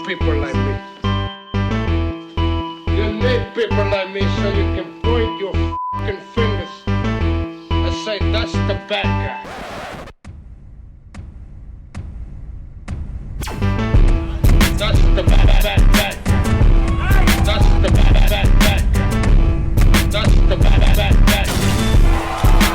people like me. You need people like me so you can point your fucking fingers and say, that's the bad guy. That's the bad guy. That's the bad guy. That's the bad guy.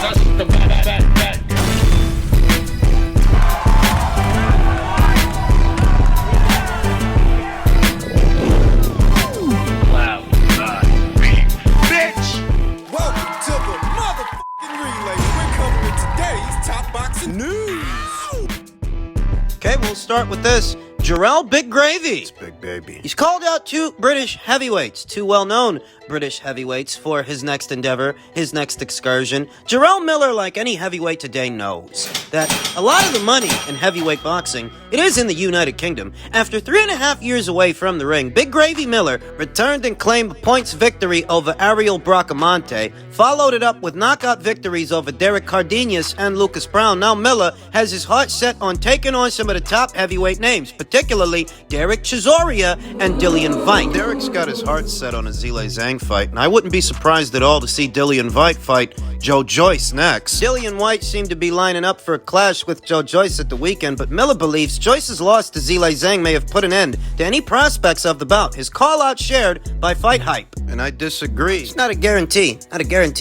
That's the bad guy. Okay, we'll start with this. Jarrell Big Gravy. It's Big Baby. He's called out two British heavyweights, two well-known British heavyweights, for his next endeavor, his next excursion. Jarrell Miller, like any heavyweight today, knows that a lot of the money in heavyweight boxing, it is in the United Kingdom. After 3.5 years away from the ring, Big Gravy Miller returned and claimed a points victory over Ariel Bracamonte, followed it up with knockout victories over Derek Cardenas and Lucas Brown. Now Miller has his heart set on taking on some of the top heavyweight names, particularly Derek Chisora and Dillian Whyte. Derek's got his heart set on a Zhang fight, and I wouldn't be surprised at all to see Dillian Whyte fight Joyce next. Dillian Whyte seemed to be lining up for a clash with Joyce at the weekend, but Miller believes Joyce's loss to Zhang may have put an end to any prospects of the bout. His call-out shared by Fight Hype. And I disagree. It's not a guarantee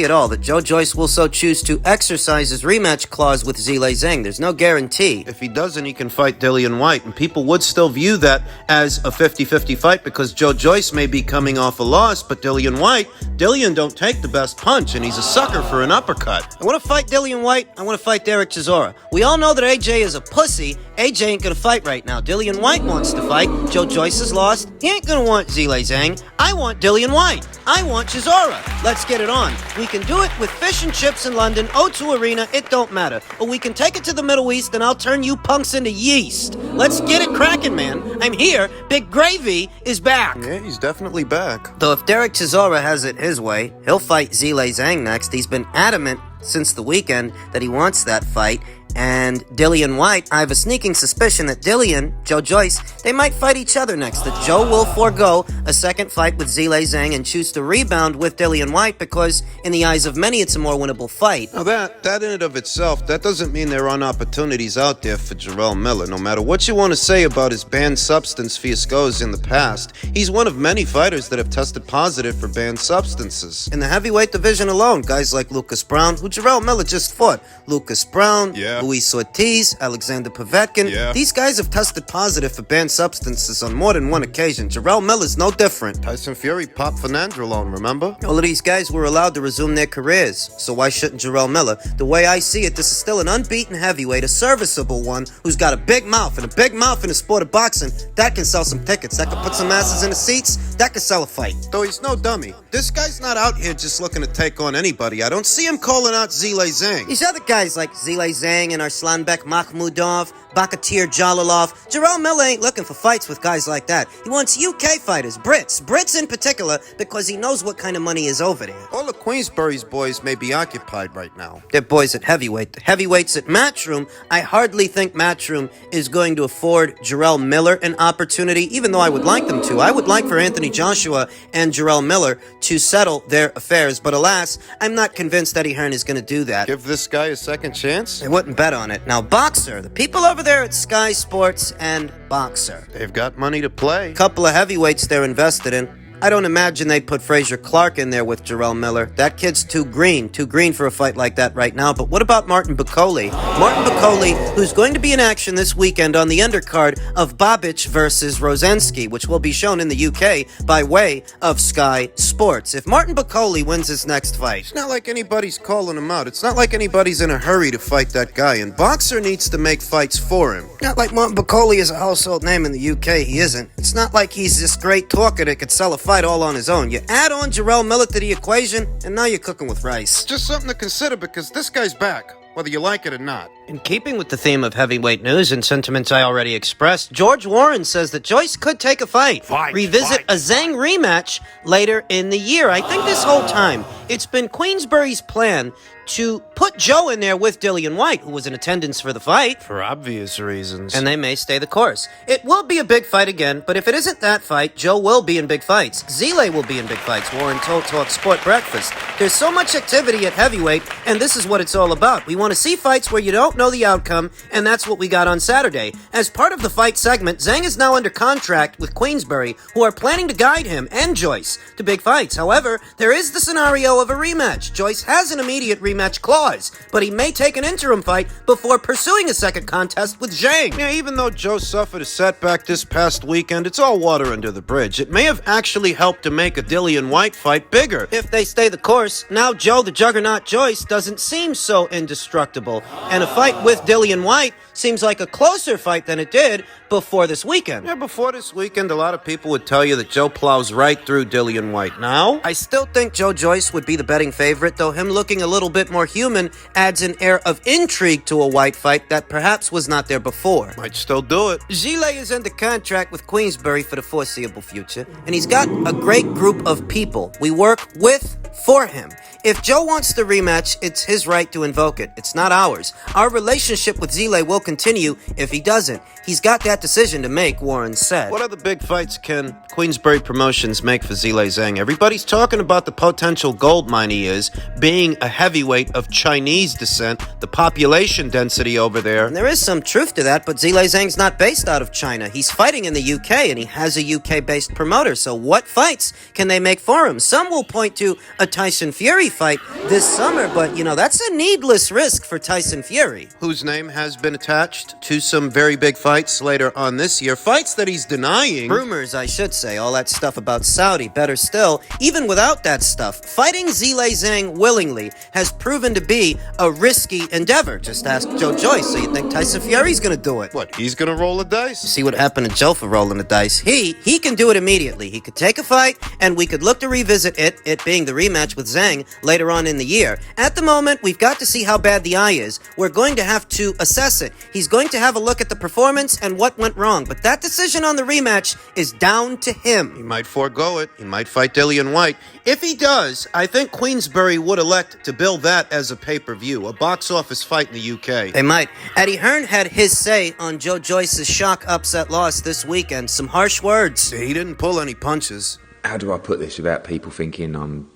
at all that Joyce will so choose to exercise his rematch clause with Zhang. There's no guarantee. If he doesn't, he can fight Dillian Whyte, and people would still view that as a 50-50 fight because Joyce may be coming off a loss, but Dillian don't take the best punch, and he's a sucker for an uppercut. I want to fight Dillian Whyte. I want to fight Derek Chisora. We all know that AJ is a pussy. AJ ain't gonna fight right now. Dillian Whyte wants to fight. Joyce is lost. He ain't gonna want Zhang. I want Dillian Whyte. I want Chisora. Let's get it on. We can do it with fish and chips in London, O2 Arena, it don't matter. Or we can take it to the Middle East and I'll turn you punks into yeast. Let's get it cracking, man. I'm here. Big Gravy is back. Yeah, he's definitely back. Though if Derek Chisora has it his way, he'll fight Zhang next. He's been adamant since the weekend that he wants that fight. And Dillian Whyte, I have a sneaking suspicion that Joyce, they might fight each other next. That Joe will forego a second fight with Zhang and choose to rebound with Dillian Whyte because, in the eyes of many, it's a more winnable fight. Now that in and of itself, that doesn't mean there aren't opportunities out there for Jarrell Miller. No matter what you want to say about his banned substance fiascos in the past, he's one of many fighters that have tested positive for banned substances. In the heavyweight division alone, guys like Lucas Brown, who Jarrell Miller just fought. Lucas Brown, Luis Ortiz, Alexander Povetkin. These guys have tested positive for banned substances on more than one occasion. Jarrell Miller's no different. Tyson Fury popped for nandrolone, remember? All of these guys were allowed to resume their careers, so why shouldn't Jarrell Miller? The way I see it, this is still an unbeaten heavyweight, a serviceable one, who's got a big mouth, and a big mouth in the sport of boxing, that can sell some tickets, that can put some asses in the seats, that can sell a fight. Though he's no dummy. This guy's not out here just looking to take on anybody. I don't see him calling out Zhang. These other guys like Zhang and Arslanbek Makhmudov, Bakatir Jalalov. Jarrell Miller ain't looking for fights with guys like that. He wants UK fighters, Brits in particular, because he knows what kind of money is over there. All of Queensbury's boys may be occupied right now. They're boys at heavyweight. The heavyweights at Matchroom, I hardly think Matchroom is going to afford Jarrell Miller an opportunity, even though I would like them to. I would like for Anthony Joshua and Jarrell Miller to settle their affairs, but alas, I'm not convinced Eddie Hearn is going to do that. Give this guy a second chance? I wouldn't bet on it. Now, Boxer, the people over there at Sky Sports and Boxer. They've got money to play. Couple of heavyweights they're invested in. I don't imagine they'd put Frazier Clark in there with Jarrell Miller. That kid's too green for a fight like that right now. But what about Martin Bakole? Martin Bakole, who's going to be in action this weekend on the undercard of Babic versus Rozensky, which will be shown in the UK by way of Sky Sports. If Martin Bakole wins his next fight, it's not like anybody's calling him out. It's not like anybody's in a hurry to fight that guy. And Boxer needs to make fights for him. Not like Martin Bakole is a household name in the UK. He isn't. It's not like he's this great talker that could sell a fight all on his own. You add on Jarrell Miller to the equation, and now you're cooking with rice. Just something to consider because this guy's back, whether you like it or not. In keeping with the theme of heavyweight news and sentiments I already expressed, George Warren says that Joyce could take a fight, revisit a Zhang rematch later in the year. I think this whole time, it's been Queensberry's plan to put Joe in there with Dillian Whyte, who was in attendance for the fight. For obvious reasons. And they may stay the course. It will be a big fight again, but if it isn't that fight, Joe will be in big fights. Zile will be in big fights, Warren told Talk Sport Breakfast. There's so much activity at heavyweight, and this is what it's all about. We want to see fights where you don't know the outcome, and that's what we got on Saturday. As part of the fight segment, Zhang is now under contract with Queensberry, who are planning to guide him and Joyce to big fights. However, there is the scenario of a rematch. Joyce has an immediate rematch clause, but he may take an interim fight before pursuing a second contest with Zhang. Yeah, even though Joe suffered a setback this past weekend, it's all water under the bridge. It may have actually helped to make a Dillian Whyte fight bigger. If they stay the course, now Joe the Juggernaut Joyce doesn't seem so indestructible, and a fight with Dillian Whyte seems like a closer fight than it did before this weekend. Yeah, before this weekend, a lot of people would tell you that Joe plows right through Dillian Whyte. Now, I still think Joe Joyce would be the betting favorite, though him looking a little bit more human adds an air of intrigue to a Whyte fight that perhaps was not there before. might still do it. Gile is under contract with Queensberry for the foreseeable future, and he's got a great group of people we work with for him. If Joe wants the rematch, it's his right to invoke it. It's not ours. Our relationship with Zile will continue if he doesn't. He's got that decision to make, Warren said. What other big fights can Queensberry Promotions make for Zile Zhang? Everybody's talking about the potential gold mine he is, being a heavyweight of Chinese descent, the population density over there. And there is some truth to that, but Zile Zhang's not based out of China. He's fighting in the UK, and he has a UK-based promoter. So what fights can they make for him? Some will point to a Tyson Fury fight this summer, but, that's a needless risk for Tyson Fury. Whose name has been attached to some very big fights later on this year. Fights that he's denying. Rumors, I should say. All that stuff about Saudi. Better still, even without that stuff, fighting Zile Zhang willingly has proven to be a risky endeavor. Just ask Joe Joyce. So you think Tyson Fury's gonna do it? What, he's gonna roll the dice? See what happened to Joe for rolling the dice. He can do it immediately. He could take a fight, and we could look to revisit it being the rematch with Zhang later on in the year. At the moment, we've got to see how bad the eye is. We're going to have to assess it. He's going to have a look at the performance and what went wrong, but that decision on the rematch is down to him. He might forego it. He might fight Dillian Whyte. If he does, I think Queensberry would elect to bill that as a pay-per-view, a box office fight in the UK. They might. Eddie Hearn had his say on Joe Joyce's shock upset loss this weekend. Some harsh words. He didn't pull any punches. How do I put this without people thinking I'm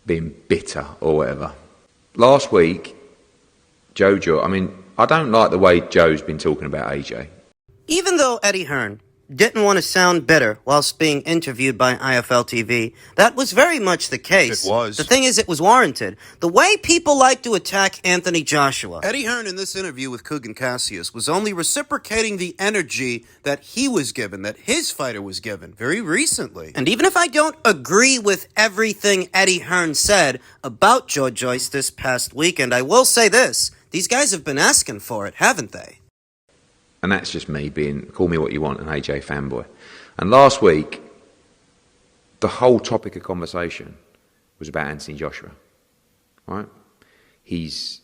being bitter or whatever? Last week, I don't like the way Joe's been talking about AJ. Even though Eddie Hearn didn't want to sound bitter whilst being interviewed by IFL TV, that was very much the case. It was. The thing is, it was warranted. The way people like to attack Anthony Joshua. Eddie Hearn in this interview with Kugan Cassius was only reciprocating the energy that he was given, that his fighter was given very recently. And even if I don't agree with everything Eddie Hearn said about Joe Joyce this past weekend, I will say this. These guys have been asking for it, haven't they? And that's just me being, call me what you want, an AJ fanboy. And last week, the whole topic of conversation was about Anthony Joshua, right? He's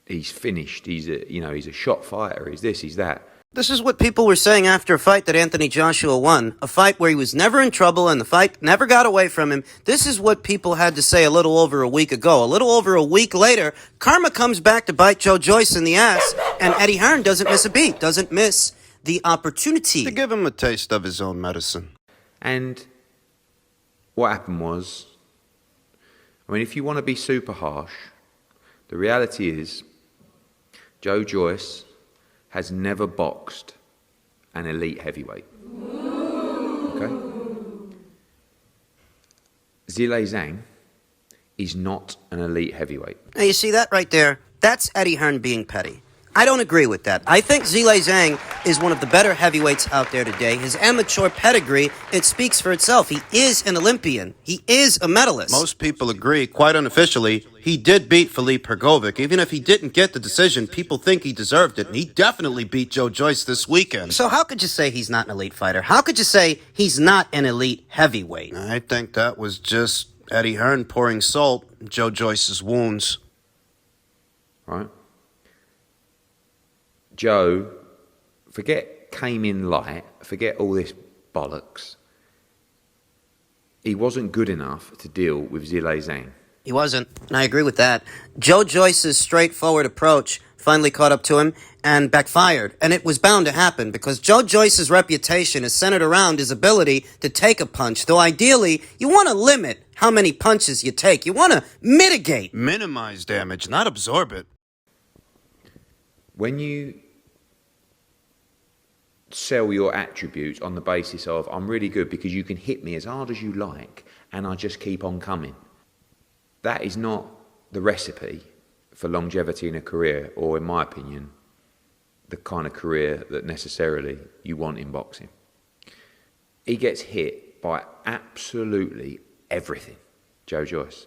finished. He's a shot fighter. He's this, he's that. This is what people were saying after a fight that Anthony Joshua won. A fight where he was never in trouble and the fight never got away from him. This is what people had to say a little over a week ago. A little over a week later, karma comes back to bite Joe Joyce in the ass, and Eddie Hearn doesn't miss a beat, doesn't miss the opportunity. To give him a taste of his own medicine. And what happened was, if you want to be super harsh, the reality is Joe Joyce has never boxed an elite heavyweight. Okay? Zile Zhang is not an elite heavyweight. Now, you see that right there? That's Eddie Hearn being petty. I don't agree with that. I think Zile Zhang is one of the better heavyweights out there today. His amateur pedigree, it speaks for itself. He is an Olympian. He is a medalist. Most people agree, quite unofficially, he did beat Filip Hrgovic. Even if he didn't get the decision, people think he deserved it, and he definitely beat Joe Joyce this weekend. So how could you say he's not an elite fighter? How could you say he's not an elite heavyweight? I think that was just Eddie Hearn pouring salt in Joe Joyce's wounds. Right? Joe, forget came in light, forget all this bollocks. He wasn't good enough to deal with Zhang. He wasn't, and I agree with that. Joe Joyce's straightforward approach finally caught up to him and backfired. And it was bound to happen because Joe Joyce's reputation is centered around his ability to take a punch, though ideally you want to limit how many punches you take. You want to mitigate. Minimize damage, not absorb it. When you sell your attributes on the basis of, I'm really good because you can hit me as hard as you like and I just keep on coming, that is not the recipe for longevity in a career, or in my opinion, the kind of career that necessarily you want in boxing. He gets hit by absolutely everything, Joe Joyce.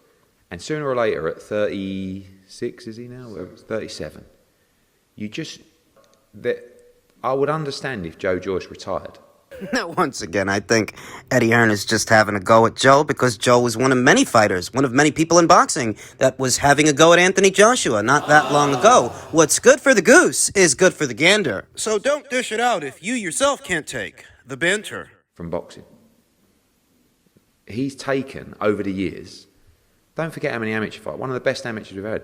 And sooner or later, at 36, is he now? 37. I would understand if Joe Joyce retired. Now, once again, I think Eddie Hearn is just having a go at Joe because Joe was one of many fighters, one of many people in boxing that was having a go at Anthony Joshua not that long ago. What's good for the goose is good for the gander. So don't dish it out if you yourself can't take the banter. From boxing. He's taken, over the years, don't forget how many amateur fights, one of the best amateurs we've had,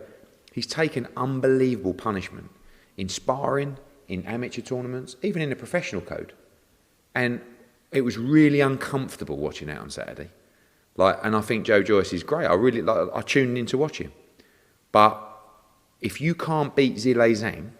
he's taken unbelievable punishment in sparring, in amateur tournaments, even in the professional code. And it was really uncomfortable watching it on Saturday. And I think Joe Joyce is great. I tuned in to watch him. But if you can't beat Zhang,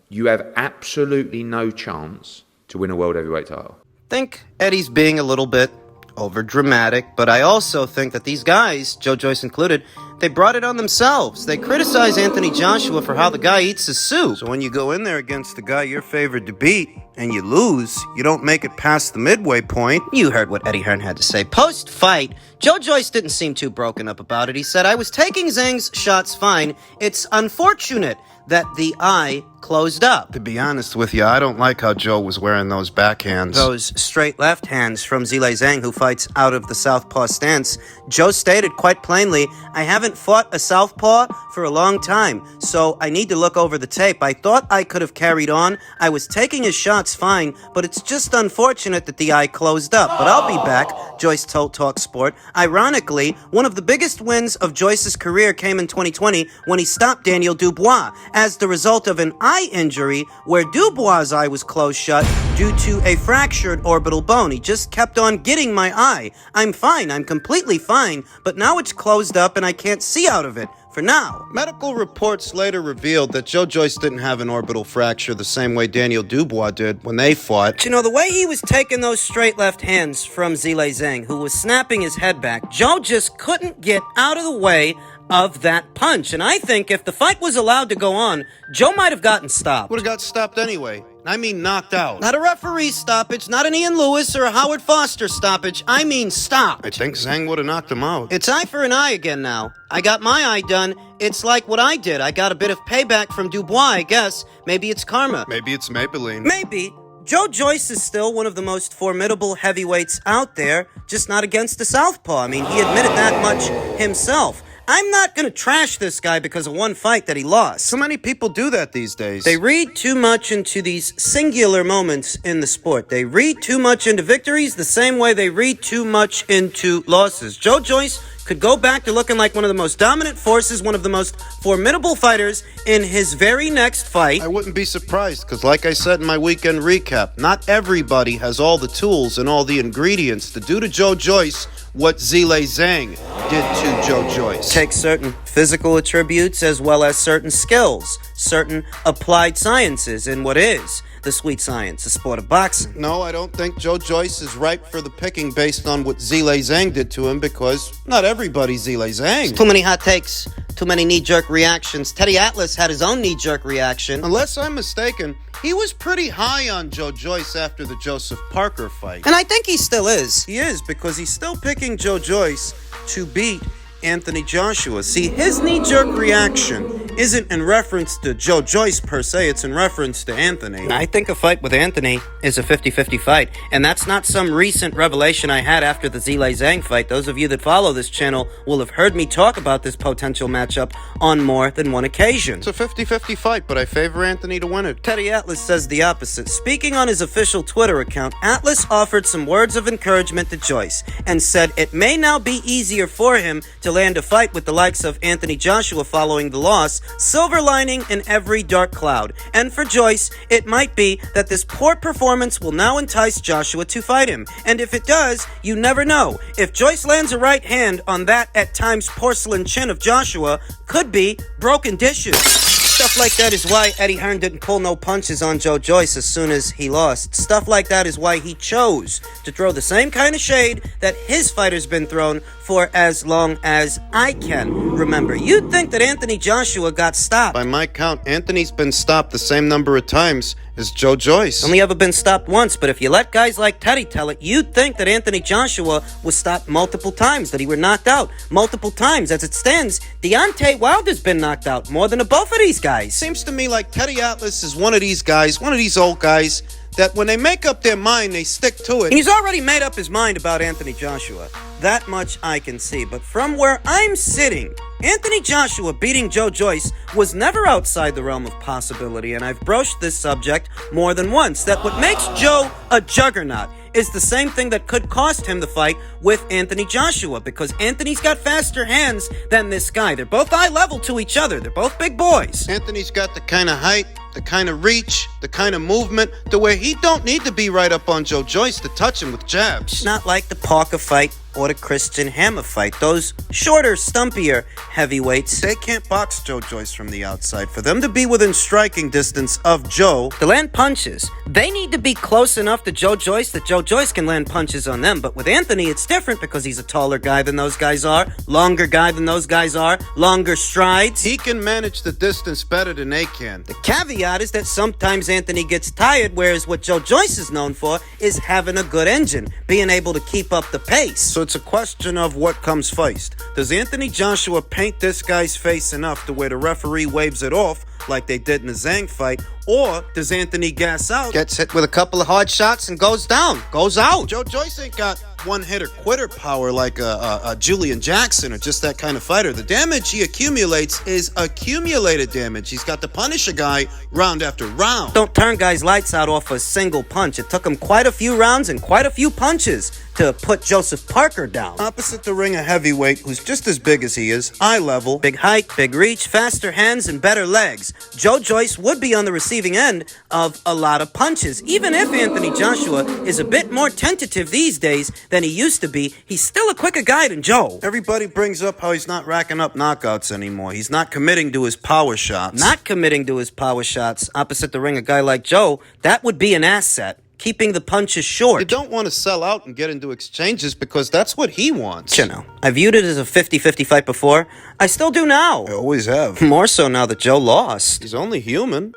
you have absolutely no chance to win a world heavyweight title. I think Eddie's being a little bit over-dramatic, but I also think that these guys, Joe Joyce included, they brought it on themselves. They criticize Anthony Joshua for how the guy eats his soup. So when you go in there against the guy you're favored to beat, and you lose, you don't make it past the midway point. You heard what Eddie Hearn had to say. Post-fight, Joe Joyce didn't seem too broken up about it. He said, I was taking Zhang's shots fine. It's unfortunate that the eye closed up. To be honest with you, I don't like how Joe was wearing those backhands. Those straight left hands from Zhang, who fights out of the southpaw stance. Joe stated quite plainly, I haven't fought a southpaw for a long time, so I need to look over the tape. I thought I could have carried on. I was taking his shots fine, but it's just unfortunate that the eye closed up. But I'll be back, Joyce told TalkSport. Ironically, one of the biggest wins of Joyce's career came in 2020 when he stopped Daniel Dubois as the result of an eye injury where Dubois' eye was closed shut due to a fractured orbital bone. He just kept on getting my eye. I'm fine. I'm completely fine, but now it's closed up and I can't see out of it. For now. Medical reports later revealed that Joe Joyce didn't have an orbital fracture the same way Daniel Dubois did when they fought. But you know, the way he was taking those straight left hands from Zhang, who was snapping his head back, Joe just couldn't get out of the way of that punch. And I think if the fight was allowed to go on, Joe might have gotten stopped. Would have got stopped anyway. I mean knocked out. Not a referee stoppage, not an Ian Lewis or a Howard Foster stoppage. I mean stopped. I think Zhang would have knocked him out. It's eye for an eye again now. I got my eye done. It's like what I did. I got a bit of payback from Dubois, I guess. Maybe it's karma. Maybe it's Maybelline. Maybe. Joe Joyce is still one of the most formidable heavyweights out there, just not against the southpaw. I mean, he admitted that much himself. I'm not going to trash this guy because of one fight that he lost. So many people do that these days. They read too much into these singular moments in the sport. They read too much into victories the same way they read too much into losses. Joe Joyce could go back to looking like one of the most dominant forces, one of the most formidable fighters in his very next fight. I wouldn't be surprised, because like I said in my weekend recap, not everybody has all the tools and all the ingredients to do to Joe Joyce what Zhang did to Joe Joyce. Take certain physical attributes as well as certain skills, certain applied sciences in what is the sweet science, the sport of boxing. No, I don't think Joe Joyce is ripe for the picking based on what Zhang did to him, because not everybody's Zhang. Too many hot takes, too many knee-jerk reactions. Teddy Atlas had his own knee-jerk reaction. Unless I'm mistaken, he was pretty high on Joe Joyce after the Joseph Parker fight. And I think he still is. He is, because he's still picking Joe Joyce to beat Anthony Joshua. See, his knee-jerk reaction isn't in reference to Joe Joyce per se, it's in reference to Anthony. I think a fight with Anthony is a 50-50 fight, and that's not some recent revelation I had after the Zhang fight. Those of you that follow this channel will have heard me talk about this potential matchup on more than one occasion. It's a 50-50 fight, but I favor Anthony to win it. Teddy Atlas says the opposite. Speaking on his official Twitter account, Atlas offered some words of encouragement to Joyce and said it may now be easier for him to land a fight with the likes of Anthony Joshua following the loss, silver lining in every dark cloud. And for Joyce, it might be that this poor performance will now entice Joshua to fight him. And if it does, you never know. If Joyce lands a right hand on that at times porcelain chin of Joshua, could be broken dishes. Stuff like that is why Eddie Hearn didn't pull no punches on Joe Joyce as soon as he lost. Stuff like that is why he chose to throw the same kind of shade that his fighter's been thrown for as long as I can remember. You'd think that Anthony Joshua got stopped. By my count, Anthony's been stopped the same number of times as Joe Joyce. Only ever been stopped once, but if you let guys like Teddy tell it, you'd think that Anthony Joshua was stopped multiple times, that he were knocked out multiple times. As it stands, Deontay Wilder's been knocked out more than both of these guys. Seems to me like Teddy Atlas is one of these guys, one of these old guys, that when they make up their mind, they stick to it. And he's already made up his mind about Anthony Joshua. That much I can see. But from where I'm sitting, Anthony Joshua beating Joe Joyce was never outside the realm of possibility, and I've broached this subject more than once, that what makes Joe a juggernaut is the same thing that could cost him the fight with Anthony Joshua, because Anthony's got faster hands than this guy. They're both eye level to each other. They're both big boys. Anthony's got the kind of height, the kind of reach, the kind of movement, to where he don't need to be right up on Joe Joyce to touch him with jabs. It's not like the Parker fight or the Christian Hammer fight. Those shorter, stumpier heavyweights, They can't box Joe Joyce from the outside. For them to be within striking distance of Joe, to land punches, they need to be close enough to Joe Joyce that Joe Joyce can land punches on them. But with Anthony, it's different because he's a taller guy than those guys are, longer guy than those guys are, longer strides. he can manage the distance better than they can. The caveat is that sometimes Anthony gets tired, whereas what Joe Joyce is known for is having a good engine, being able to keep up the pace. So it's a question of what comes first. Does Anthony Joshua paint this guy's face enough to where the referee waves it off like they did in the Zhang fight? Or does Anthony gas out, Gets hit with a couple of hard shots and goes down, goes out. Joe Joyce ain't got one-hitter quitter power like a Julian Jackson or just that kind of fighter. The damage he accumulates is accumulated damage. He's got to punish a guy round after round. Don't turn guys' lights out off a single punch. It took him quite a few rounds and quite a few punches to put Joseph Parker down. Opposite the ring, a heavyweight who's just as big as he is, eye level. Big height, big reach, faster hands, and better legs. Joe Joyce would be on the receiving end of a lot of punches. Even if Anthony Joshua is a bit more tentative these days than he used to be, he's still a quicker guy than Joe. Everybody brings up how he's not racking up knockouts anymore. He's not committing to his power shots. Not committing to his power shots opposite the ring, a guy like Joe, that would be an asset. Keeping the punches short. You don't want to sell out and get into exchanges because that's what he wants. You know, I viewed it as a 50-50 fight before. I still do now. I always have. More so now that Joe lost. He's only human.